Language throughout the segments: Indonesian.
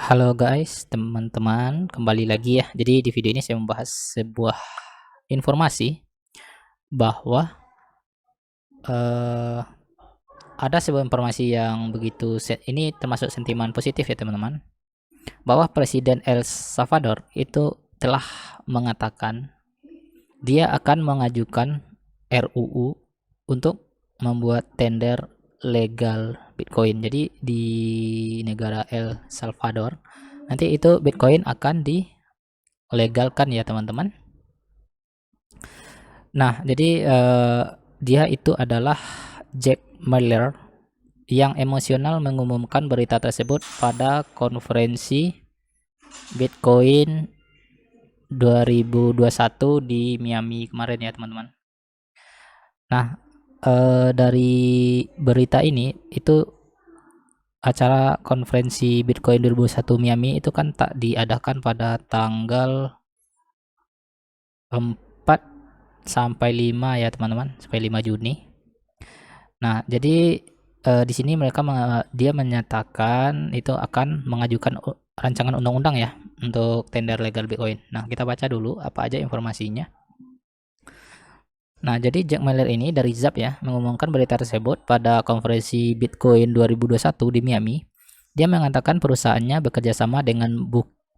Halo guys, teman-teman, kembali lagi ya. Jadi di video ini saya membahas sebuah informasi bahwa eh, ada sebuah informasi yang ini termasuk sentimen positif ya teman-teman, bahwa Presiden El Salvador itu telah mengatakan dia akan mengajukan RUU untuk membuat tender legal Bitcoin. Jadi di negara El Salvador nanti itu Bitcoin akan dilegalkan ya teman-teman. Nah, jadi dia itu adalah Jack Mallers yang emosional mengumumkan berita tersebut pada konferensi Bitcoin 2021 di Miami kemarin ya teman-teman. Nah, dari berita ini itu acara konferensi Bitcoin 2021 Miami itu kan tak diadakan pada tanggal 4 sampai 5 ya teman-teman, sampai 5 Juni. Nah, jadi di sini dia menyatakan itu akan mengajukan rancangan undang-undang ya untuk tender legal Bitcoin. Nah, kita baca dulu apa aja informasinya. Nah, jadi Jack Mallers ini dari Zap ya mengumumkan berita tersebut pada konferensi Bitcoin 2021 di Miami. Dia mengatakan perusahaannya bekerja sama dengan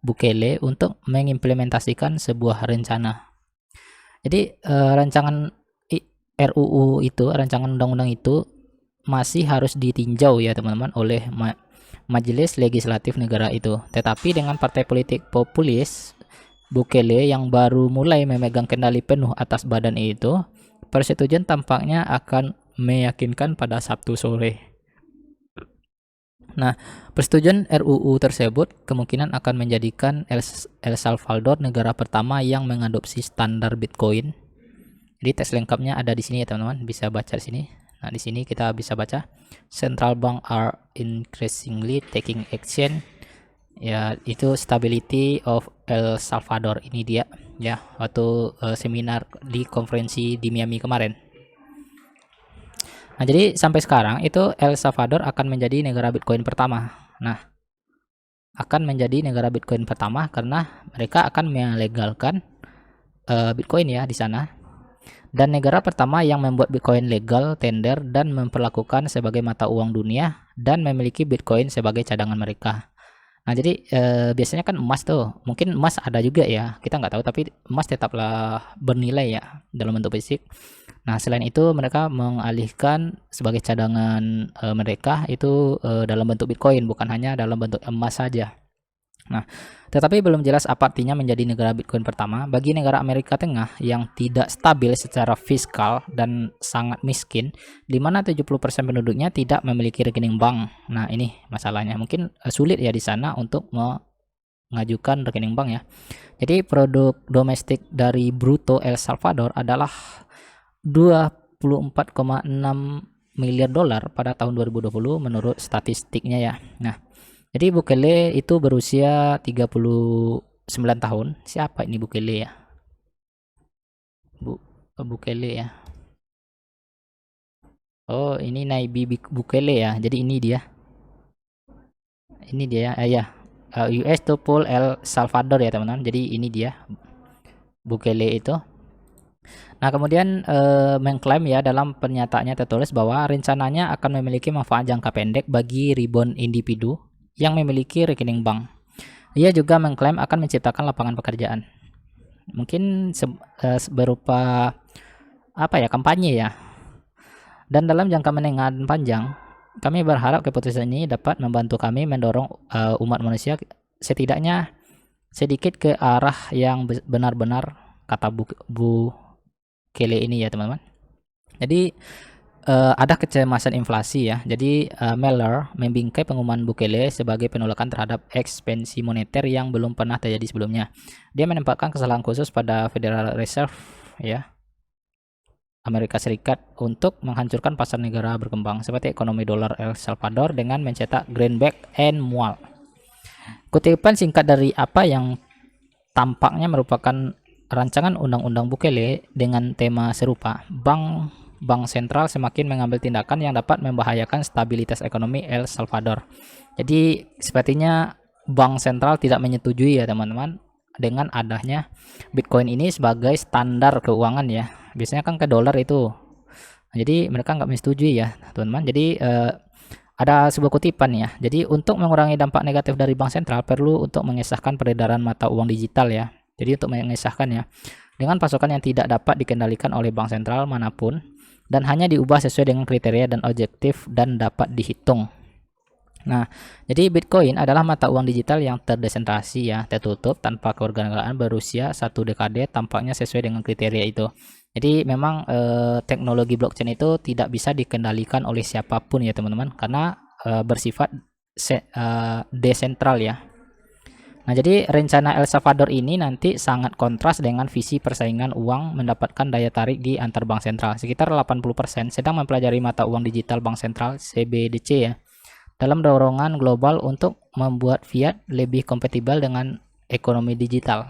Bukele untuk mengimplementasikan sebuah rencana. Jadi rancangan RUU itu, rancangan undang-undang itu masih harus ditinjau ya teman-teman oleh Majelis Legislatif negara itu. Tetapi dengan partai politik populis Bukele yang baru mulai memegang kendali penuh atas badan itu, persetujuan tampaknya akan meyakinkan pada Sabtu sore. Nah, persetujuan RUU tersebut kemungkinan akan menjadikan El Salvador negara pertama yang mengadopsi standar Bitcoin. Jadi teks lengkapnya ada di sini ya teman-teman, bisa baca di sini. Nah, di sini kita bisa baca central bank are increasingly taking action. Ya, itu stability of El Salvador, ini dia ya waktu seminar di konferensi di Miami kemarin. Nah, jadi sampai sekarang itu El Salvador akan menjadi negara Bitcoin pertama. Nah, akan menjadi negara Bitcoin pertama karena mereka akan melegalkan Bitcoin ya di sana. Dan negara pertama yang membuat Bitcoin legal, tender, dan memperlakukan sebagai mata uang dunia dan memiliki Bitcoin sebagai cadangan mereka. Nah, jadi biasanya kan emas tuh, mungkin emas ada juga ya, kita nggak tahu, tapi emas tetaplah bernilai ya dalam bentuk fisik. Nah, selain itu mereka mengalihkan sebagai cadangan mereka itu dalam bentuk Bitcoin, bukan hanya dalam bentuk emas saja. Nah, tetapi belum jelas apa artinya menjadi negara Bitcoin pertama bagi negara Amerika Tengah yang tidak stabil secara fiskal dan sangat miskin, di mana 70% penduduknya tidak memiliki rekening bank. Nah, ini masalahnya. Mungkin sulit ya di sana untuk mengajukan rekening bank ya. Jadi produk domestik dari bruto El Salvador adalah 24,6 miliar dolar pada tahun 2020 menurut statistiknya ya. Nah, jadi Bukele itu berusia 39 tahun. Siapa ini Bukele ya? Bukele ya. Oh, ini Nayib Bukele ya. Jadi ini dia. Ini dia ya. US to pull El Salvador ya teman-teman. Jadi ini dia Bukele itu. Nah, kemudian mengklaim ya dalam pernyataannya tertulis bahwa rencananya akan memiliki manfaat jangka pendek bagi ribuan individu yang memiliki rekening bank. Ia juga mengklaim akan menciptakan lapangan pekerjaan. Mungkin berupa apa ya, kampanye ya. Dan dalam jangka menengah dan panjang, kami berharap keputusan ini dapat membantu kami mendorong umat manusia setidaknya sedikit ke arah yang benar-benar, kata Bu Kele ini ya teman-teman. Jadi ada kecemasan inflasi ya. Jadi Mallers membingkai pengumuman Bukele sebagai penolakan terhadap ekspansi moneter yang belum pernah terjadi sebelumnya. Dia menempatkan kesalahan khusus pada Federal Reserve ya Amerika Serikat untuk menghancurkan pasar negara berkembang seperti ekonomi dolar El Salvador dengan mencetak greenback and mual. Kutipan singkat dari apa yang tampaknya merupakan rancangan undang-undang Bukele dengan tema serupa. Bank sentral semakin mengambil tindakan yang dapat membahayakan stabilitas ekonomi El Salvador. Jadi sepertinya bank sentral tidak menyetujui ya teman-teman dengan adanya Bitcoin ini sebagai standar keuangan ya. Biasanya kan ke dolar itu. Jadi mereka nggak menyetujui ya teman-teman. Jadi ada sebuah kutipan ya. Jadi untuk mengurangi dampak negatif dari bank sentral perlu untuk mengesahkan peredaran mata uang digital ya. Jadi untuk mengesahkan ya, dengan pasokan yang tidak dapat dikendalikan oleh bank sentral manapun dan hanya diubah sesuai dengan kriteria dan objektif dan dapat dihitung. Nah, jadi Bitcoin adalah mata uang digital yang terdesentralisasi ya, tertutup, tanpa kewarganegaraan, berusia 1 dekade, tampaknya sesuai dengan kriteria itu. Jadi memang teknologi blockchain itu tidak bisa dikendalikan oleh siapapun ya teman-teman, karena bersifat desentral ya. Nah, jadi rencana El Salvador ini nanti sangat kontras dengan visi persaingan uang mendapatkan daya tarik di antar bank sentral. Sekitar 80% sedang mempelajari mata uang digital bank sentral CBDC ya, dalam dorongan global untuk membuat fiat lebih kompatibel dengan ekonomi digital.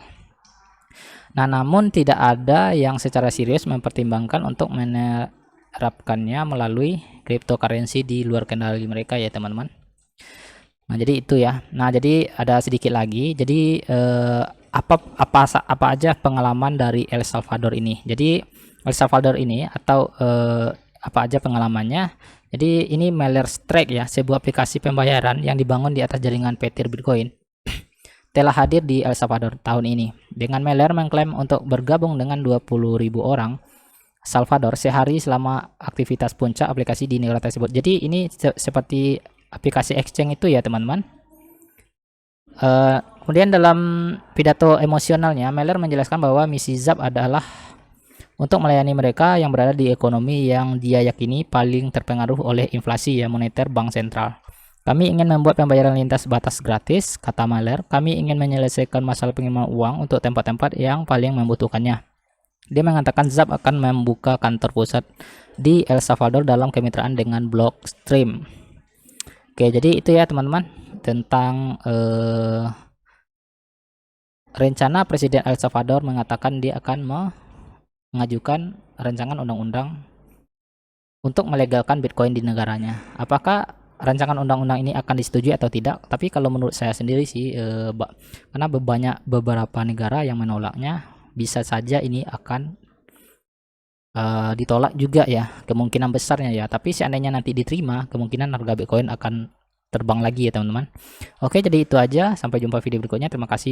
Nah, namun tidak ada yang secara serius mempertimbangkan untuk menerapkannya melalui cryptocurrency di luar kendali mereka ya teman-teman. Nah, jadi itu ya. Nah, jadi ada sedikit lagi. Jadi apa aja pengalaman dari El Salvador ini. Jadi El Salvador ini atau apa aja pengalamannya. Jadi ini MailerStrike ya, sebuah aplikasi pembayaran yang dibangun di atas jaringan peer Bitcoin. Telah hadir di El Salvador tahun ini. Dengan Mailer mengklaim untuk bergabung dengan 20.000 orang Salvador sehari selama aktivitas puncak aplikasi di negara tersebut. Jadi ini seperti aplikasi exchange itu ya teman-teman. Kemudian dalam pidato emosionalnya, Mailer menjelaskan bahwa misi Zap adalah untuk melayani mereka yang berada di ekonomi yang dia yakini paling terpengaruh oleh inflasi ya moneter bank sentral. Kami ingin membuat pembayaran lintas batas gratis, kata Mailer. Kami ingin menyelesaikan masalah pengiriman uang untuk tempat-tempat yang paling membutuhkannya. Dia mengatakan Zap akan membuka kantor pusat di El Salvador dalam kemitraan dengan Blockstream. Oke, jadi itu ya teman-teman tentang rencana Presiden El Salvador mengatakan dia akan mengajukan rancangan undang-undang untuk melegalkan Bitcoin di negaranya. Apakah rancangan undang-undang ini akan disetujui atau tidak? Tapi kalau menurut saya sendiri sih, karena beberapa negara yang menolaknya, bisa saja ini akan ditolak juga ya, kemungkinan besarnya ya. Tapi seandainya nanti diterima, kemungkinan harga Bitcoin akan terbang lagi ya teman-teman. Oke, jadi itu aja. Sampai jumpa video berikutnya. Terima kasih.